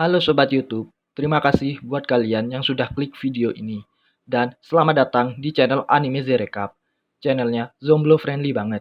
Halo Sobat YouTube, terima kasih buat kalian yang sudah klik video ini. Dan selamat datang di channel Anime Zerekap. Channelnya Zomblo friendly banget.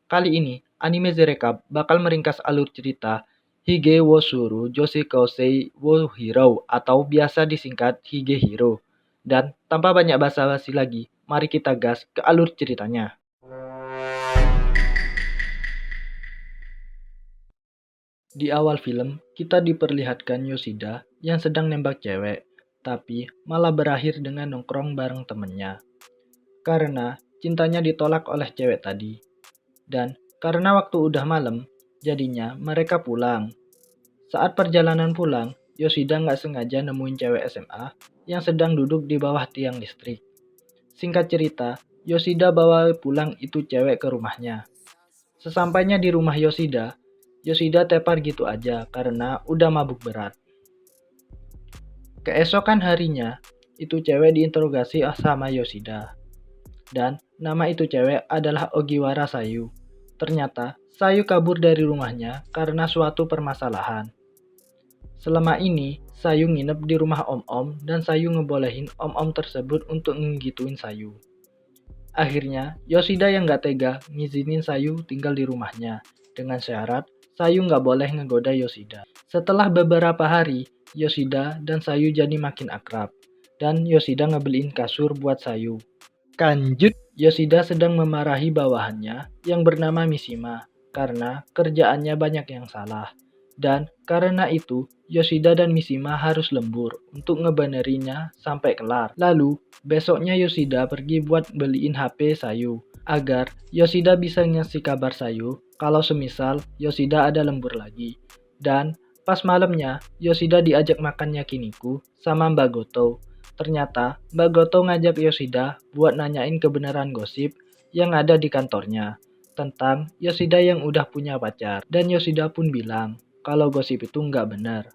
Kali ini, Anime Zerekap bakal meringkas alur cerita Hige wo Shuru Joshi Kousei wo Hero atau biasa disingkat Hige Hero. Dan tanpa banyak basa-basi lagi, mari kita gas ke alur ceritanya. Di awal film, kita diperlihatkan Yoshida yang sedang nembak cewek, tapi malah berakhir dengan nongkrong bareng temennya. Karena cintanya ditolak oleh cewek tadi. Dan karena waktu udah malam, jadinya mereka pulang. Saat perjalanan pulang, Yoshida nggak sengaja nemuin cewek SMA yang sedang duduk di bawah tiang listrik. Singkat cerita, Yoshida bawa pulang itu cewek ke rumahnya. Sesampainya di rumah Yoshida tepar gitu aja karena udah mabuk berat. Keesokan harinya, itu cewek diinterogasi sama Yoshida. Dan nama itu cewek adalah Ogiwara Sayu. Ternyata, Sayu kabur dari rumahnya karena suatu permasalahan. Selama ini, Sayu nginep di rumah om-om dan Sayu ngebolehin om-om tersebut untuk ngegituin Sayu. Akhirnya, Yoshida yang gak tega ngizinin Sayu tinggal di rumahnya dengan syarat Sayu nggak boleh ngegoda Yoshida. Setelah beberapa hari, Yoshida dan Sayu jadi makin akrab. Dan Yoshida ngebeliin kasur buat Sayu. Kanjut, Yoshida sedang memarahi bawahannya yang bernama Mishima. Karena kerjaannya banyak yang salah. Dan karena itu, Yoshida dan Mishima harus lembur untuk ngebenerinya sampai kelar. Lalu, besoknya Yoshida pergi buat beliin HP Sayu. Agar Yoshida bisa ngasih kabar Sayu kalau semisal Yoshida ada lembur lagi. Dan pas malamnya, Yoshida diajak makan yakiniku sama Mbak Goto. Ternyata Mbak Goto ngajak Yoshida buat nanyain kebenaran gosip yang ada di kantornya tentang Yoshida yang udah punya pacar. Dan Yoshida pun bilang kalau gosip itu nggak benar.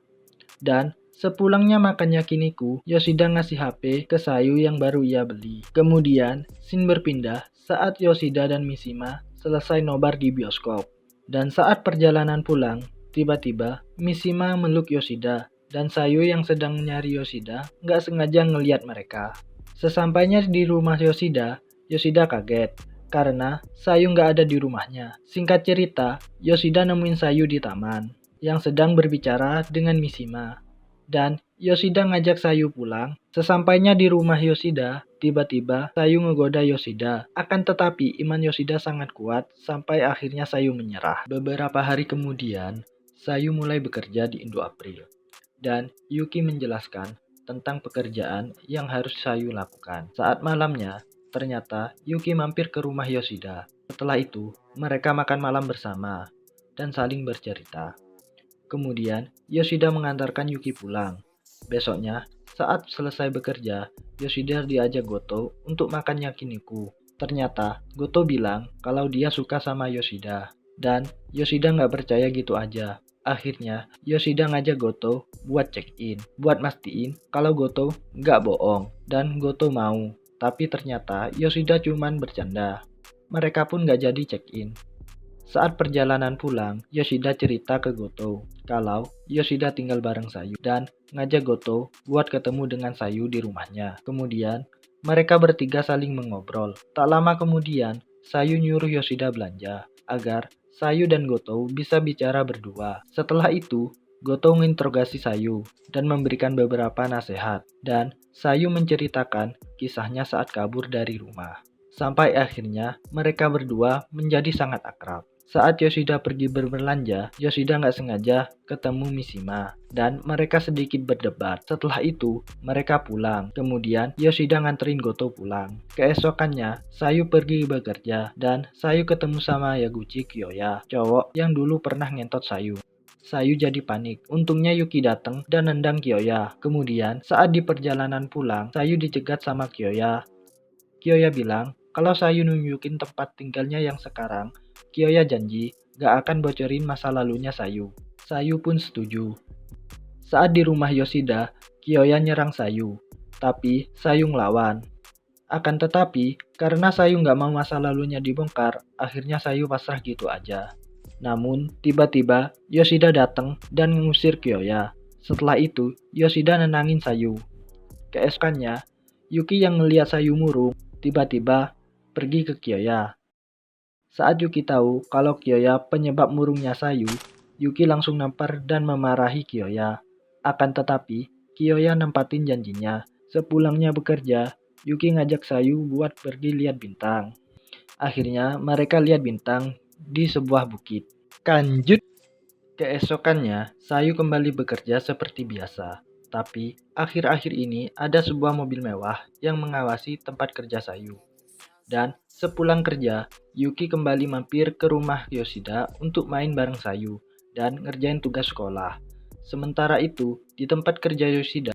Dan sepulangnya makan yakiniku, Yoshida ngasih HP ke Sayu yang baru ia beli. Kemudian, scene berpindah saat Yoshida dan Mishima selesai nobar di bioskop. Dan saat perjalanan pulang, tiba-tiba Mishima meluk Yoshida. Dan Sayu yang sedang nyari Yoshida nggak sengaja ngeliat mereka. Sesampainya di rumah Yoshida, Yoshida kaget karena Sayu nggak ada di rumahnya. Singkat cerita, Yoshida nemuin Sayu di taman yang sedang berbicara dengan Mishima. Dan Yoshida ngajak Sayu pulang. Sesampainya di rumah Yoshida, tiba-tiba Sayu ngegoda Yoshida. Akan tetapi iman Yoshida sangat kuat sampai akhirnya Sayu menyerah. Beberapa hari kemudian, Sayu mulai bekerja di Indo April. Dan Yuki menjelaskan tentang pekerjaan yang harus Sayu lakukan. Saat malamnya, ternyata Yuki mampir ke rumah Yoshida. Setelah itu, mereka makan malam bersama dan saling bercerita. Kemudian, Yoshida mengantarkan Yuki pulang. Besoknya, saat selesai bekerja, Yoshida diajak Goto untuk makan yakiniku. Ternyata, Goto bilang kalau dia suka sama Yoshida. Dan Yoshida nggak percaya gitu aja. Akhirnya, Yoshida ngajak Goto buat check-in. Buat mastiin kalau Goto nggak bohong. Dan Goto mau. Tapi ternyata Yoshida cuman bercanda. Mereka pun nggak jadi check-in. Saat perjalanan pulang, Yoshida cerita ke Goto kalau Yoshida tinggal bareng Sayu dan ngajak Goto buat ketemu dengan Sayu di rumahnya. Kemudian, mereka bertiga saling mengobrol. Tak lama kemudian, Sayu nyuruh Yoshida belanja agar Sayu dan Goto bisa bicara berdua. Setelah itu, Goto menginterogasi Sayu dan memberikan beberapa nasihat. Dan Sayu menceritakan kisahnya saat kabur dari rumah. Sampai akhirnya mereka berdua menjadi sangat akrab. Saat Yoshida pergi berbelanja, Yoshida nggak sengaja ketemu Mishima dan mereka sedikit berdebat. Setelah itu, mereka pulang. Kemudian, Yoshida nganterin Goto pulang. Keesokannya, Sayu pergi bekerja dan Sayu ketemu sama Yaguchi Kyoya, cowok yang dulu pernah ngentot Sayu. Sayu jadi panik. Untungnya Yuki datang dan nendang Kyoya. Kemudian, saat di perjalanan pulang, Sayu dicegat sama Kyoya. Kyoya bilang, kalau Sayu nunjukin tempat tinggalnya yang sekarang, Kyoya janji gak akan bocorin masa lalunya Sayu. Sayu pun setuju. Saat di rumah Yoshida, Kyoya nyerang Sayu, tapi Sayu ngelawan. Akan tetapi, karena Sayu nggak mau masa lalunya dibongkar, akhirnya Sayu pasrah gitu aja. Namun, tiba-tiba Yoshida datang dan mengusir Kyoya. Setelah itu, Yoshida nenangin Sayu. Keesokannya, Yuki yang ngeliat Sayu murung, tiba-tiba pergi ke Kyoya. Saat Yuki tahu kalau Kyoya penyebab murungnya Sayu, Yuki langsung nampar dan memarahi Kyoya. Akan tetapi, Kyoya nempatin janjinya. Sepulangnya bekerja, Yuki ngajak Sayu buat pergi lihat bintang. Akhirnya, mereka lihat bintang di sebuah bukit. Lanjut. Keesokannya, Sayu kembali bekerja seperti biasa. Tapi, akhir-akhir ini ada sebuah mobil mewah yang mengawasi tempat kerja Sayu. Dan sepulang kerja, Yuki kembali mampir ke rumah Yoshida untuk main bareng Sayu dan ngerjain tugas sekolah. Sementara itu, di tempat kerja Yoshida,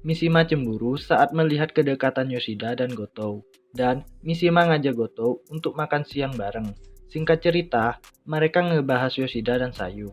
Mishima cemburu saat melihat kedekatan Yoshida dan Gotou. Dan Mishima ngajak Gotou untuk makan siang bareng. Singkat cerita, mereka ngebahas Yoshida dan Sayu.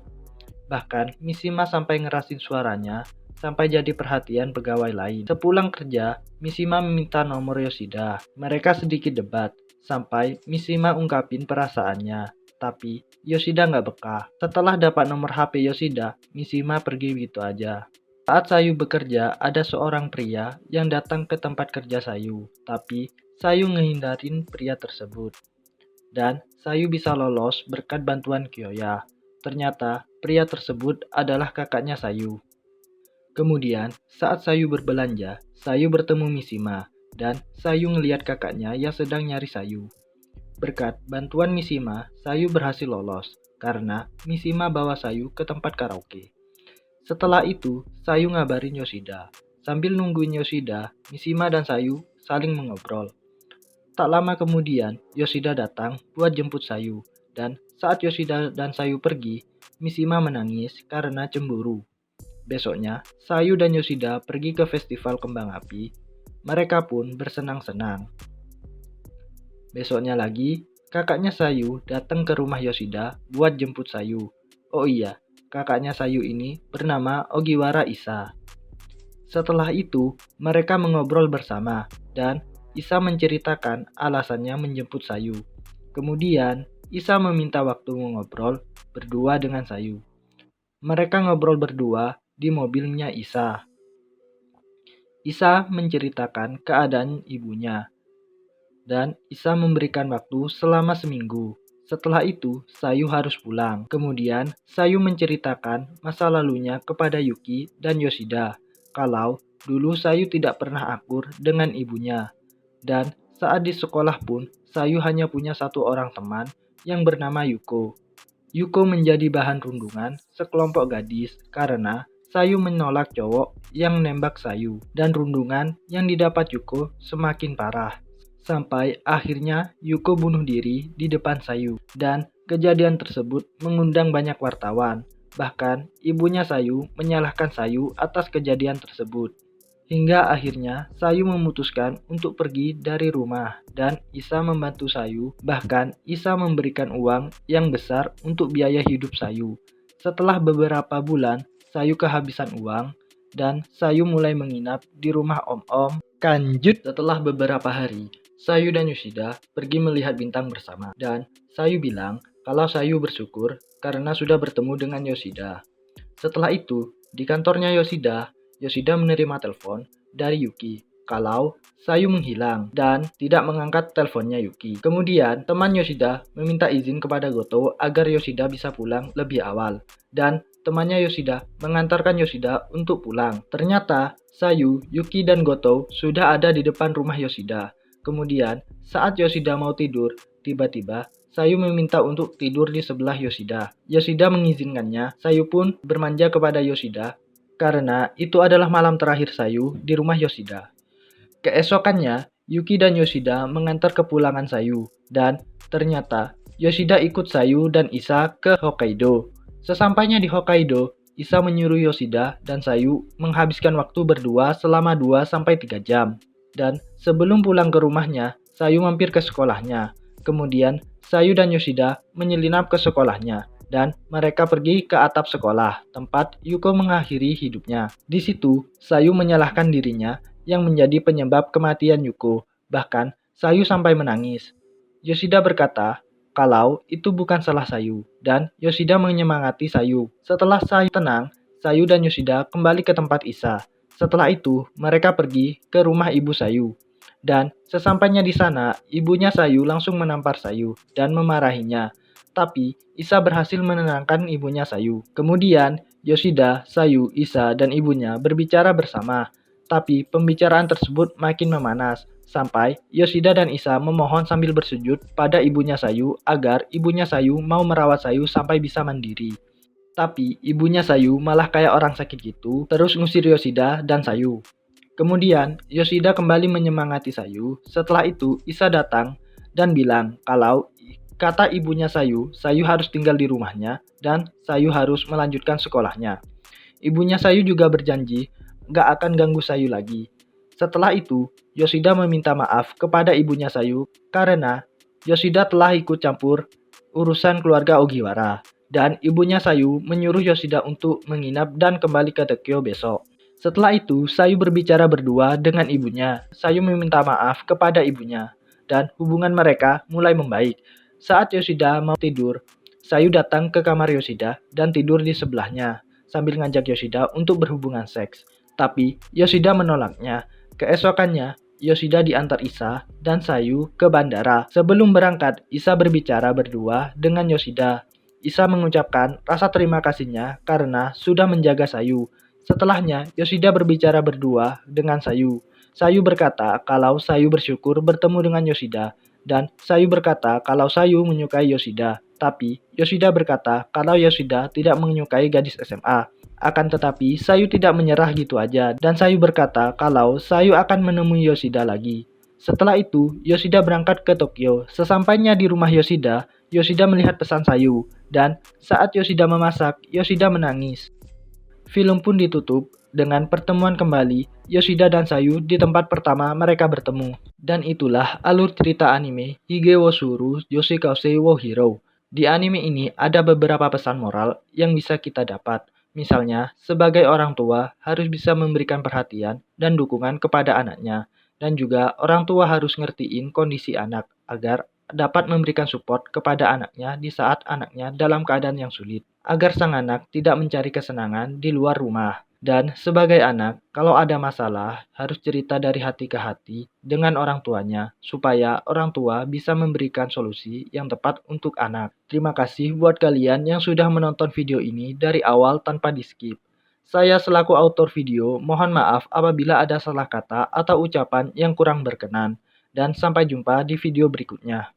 Bahkan, Mishima sampai ngerasin suaranya sampai jadi perhatian pegawai lain. Sepulang kerja, Mishima meminta nomor Yoshida. Mereka sedikit debat, sampai Mishima ungkapin perasaannya. Tapi, Yoshida nggak beka. Setelah dapat nomor HP Yoshida, Mishima pergi begitu aja. Saat Sayu bekerja, ada seorang pria yang datang ke tempat kerja Sayu. Tapi, Sayu ngehindarin pria tersebut. Dan Sayu bisa lolos berkat bantuan Kyoya. Ternyata, pria tersebut adalah kakaknya Sayu. Kemudian, saat Sayu berbelanja, Sayu bertemu Mishima, dan Sayu ngelihat kakaknya yang sedang nyari Sayu. Berkat bantuan Mishima, Sayu berhasil lolos, karena Mishima bawa Sayu ke tempat karaoke. Setelah itu, Sayu ngabarin Yoshida. Sambil nungguin Yoshida, Mishima dan Sayu saling mengobrol. Tak lama kemudian, Yoshida datang buat jemput Sayu, dan saat Yoshida dan Sayu pergi, Mishima menangis karena cemburu. Besoknya, Sayu dan Yoshida pergi ke festival kembang api. Mereka pun bersenang-senang. Besoknya lagi, kakaknya Sayu datang ke rumah Yoshida buat jemput Sayu. Oh iya, kakaknya Sayu ini bernama Ogiwara Isa. Setelah itu, mereka mengobrol bersama, dan Isa menceritakan alasannya menjemput Sayu. Kemudian, Isa meminta waktu mengobrol berdua dengan Sayu. Mereka ngobrol berdua di mobilnya Isa. Isa menceritakan keadaan ibunya, dan Isa memberikan waktu selama seminggu. Setelah itu, Sayu harus pulang. Kemudian, Sayu menceritakan masa lalunya kepada Yuki dan Yoshida, kalau dulu Sayu tidak pernah akur dengan ibunya. Dan saat di sekolah pun, Sayu hanya punya satu orang teman yang bernama Yuko. Yuko menjadi bahan rundungan sekelompok gadis karena Sayu menolak cowok yang nembak Sayu. Dan rundungan yang didapat Yuko semakin parah. Sampai akhirnya Yuko bunuh diri di depan Sayu. Dan kejadian tersebut mengundang banyak wartawan. Bahkan ibunya Sayu menyalahkan Sayu atas kejadian tersebut. Hingga akhirnya Sayu memutuskan untuk pergi dari rumah dan Isa membantu Sayu. Bahkan Isa memberikan uang yang besar untuk biaya hidup Sayu. Setelah beberapa bulan, Sayu kehabisan uang dan Sayu mulai menginap di rumah om-om. Lanjut. Setelah beberapa hari, Sayu dan Yoshida pergi melihat bintang bersama. Dan Sayu bilang kalau Sayu bersyukur karena sudah bertemu dengan Yoshida. Setelah itu, di kantornya Yoshida menerima telepon dari Yuki kalau Sayu menghilang dan tidak mengangkat teleponnya Yuki. Kemudian, teman Yoshida meminta izin kepada Gotou agar Yoshida bisa pulang lebih awal. Dan temannya Yoshida mengantarkan Yoshida untuk pulang. Ternyata, Sayu, Yuki, dan Gotou sudah ada di depan rumah Yoshida. Kemudian, saat Yoshida mau tidur, tiba-tiba Sayu meminta untuk tidur di sebelah Yoshida. Yoshida mengizinkannya. Sayu pun bermanja kepada Yoshida karena itu adalah malam terakhir Sayu di rumah Yoshida. Keesokannya, Yuki dan Yoshida mengantar kepulangan Sayu, dan ternyata Yoshida ikut Sayu dan Isa ke Hokkaido. Sesampainya di Hokkaido, Isa menyuruh Yoshida dan Sayu menghabiskan waktu berdua selama 2-3 jam. Dan sebelum pulang ke rumahnya, Sayu mampir ke sekolahnya. Kemudian, Sayu dan Yoshida menyelinap ke sekolahnya. dan mereka pergi ke atap sekolah, tempat Yuko mengakhiri hidupnya. Di situ, Sayu menyalahkan dirinya yang menjadi penyebab kematian Yuko. Bahkan, Sayu sampai menangis. Yoshida berkata kalau itu bukan salah Sayu, dan Yoshida menyemangati Sayu. Setelah Sayu tenang, Sayu dan Yoshida kembali ke tempat Isa. Setelah itu, mereka pergi ke rumah ibu Sayu. Dan sesampainya di sana, ibunya Sayu langsung menampar Sayu dan memarahinya. Tapi Isa berhasil menenangkan ibunya Sayu. Kemudian Yoshida, Sayu, Isa, dan ibunya berbicara bersama. Tapi pembicaraan tersebut makin memanas sampai Yoshida dan Isa memohon sambil bersujud pada ibunya Sayu agar ibunya Sayu mau merawat Sayu sampai bisa mandiri. Tapi ibunya Sayu malah kayak orang sakit gitu, terus ngusir Yoshida dan Sayu. Kemudian, Yoshida kembali menyemangati Sayu. Setelah itu, Isa datang dan bilang kalau kata ibunya Sayu, Sayu harus tinggal di rumahnya dan Sayu harus melanjutkan sekolahnya. Ibunya Sayu juga berjanji gak akan ganggu Sayu lagi. Setelah itu, Yoshida meminta maaf kepada ibunya Sayu karena Yoshida telah ikut campur urusan keluarga Ogiwara. Dan ibunya Sayu menyuruh Yoshida untuk menginap dan kembali ke Tokyo besok. Setelah itu, Sayu berbicara berdua dengan ibunya. Sayu meminta maaf kepada ibunya, dan hubungan mereka mulai membaik. Saat Yoshida mau tidur, Sayu datang ke kamar Yoshida dan tidur di sebelahnya, sambil ngajak Yoshida untuk berhubungan seks. Tapi Yoshida menolaknya. Keesokannya, Yoshida diantar Isa dan Sayu ke bandara. Sebelum berangkat, Isa berbicara berdua dengan Yoshida. Isa mengucapkan rasa terima kasihnya karena sudah menjaga Sayu. Setelahnya, Yoshida berbicara berdua dengan Sayu. Sayu berkata kalau Sayu bersyukur bertemu dengan Yoshida, dan Sayu berkata kalau Sayu menyukai Yoshida. Tapi Yoshida berkata kalau Yoshida tidak menyukai gadis SMA. Akan tetapi, Sayu tidak menyerah gitu aja, dan Sayu berkata kalau Sayu akan menemui Yoshida lagi. Setelah itu, Yoshida berangkat ke Tokyo. Sesampainya di rumah Yoshida, Yoshida melihat pesan Sayu, dan saat Yoshida memasak, Yoshida menangis. Film pun ditutup dengan pertemuan kembali Yoshida dan Sayu di tempat pertama mereka bertemu. Dan itulah alur cerita anime Hige wo Suru Yoshikausei wo Hero. Di anime ini ada beberapa pesan moral yang bisa kita dapat. Misalnya, sebagai orang tua harus bisa memberikan perhatian dan dukungan kepada anaknya. Dan juga orang tua harus ngertiin kondisi anak agar dapat memberikan support kepada anaknya di saat anaknya dalam keadaan yang sulit, agar sang anak tidak mencari kesenangan di luar rumah. Dan sebagai anak, kalau ada masalah, harus cerita dari hati ke hati dengan orang tuanya, supaya orang tua bisa memberikan solusi yang tepat untuk anak. Terima kasih buat kalian yang sudah menonton video ini dari awal tanpa di-skip. Saya selaku autor video, mohon maaf apabila ada salah kata atau ucapan yang kurang berkenan. Dan sampai jumpa di video berikutnya.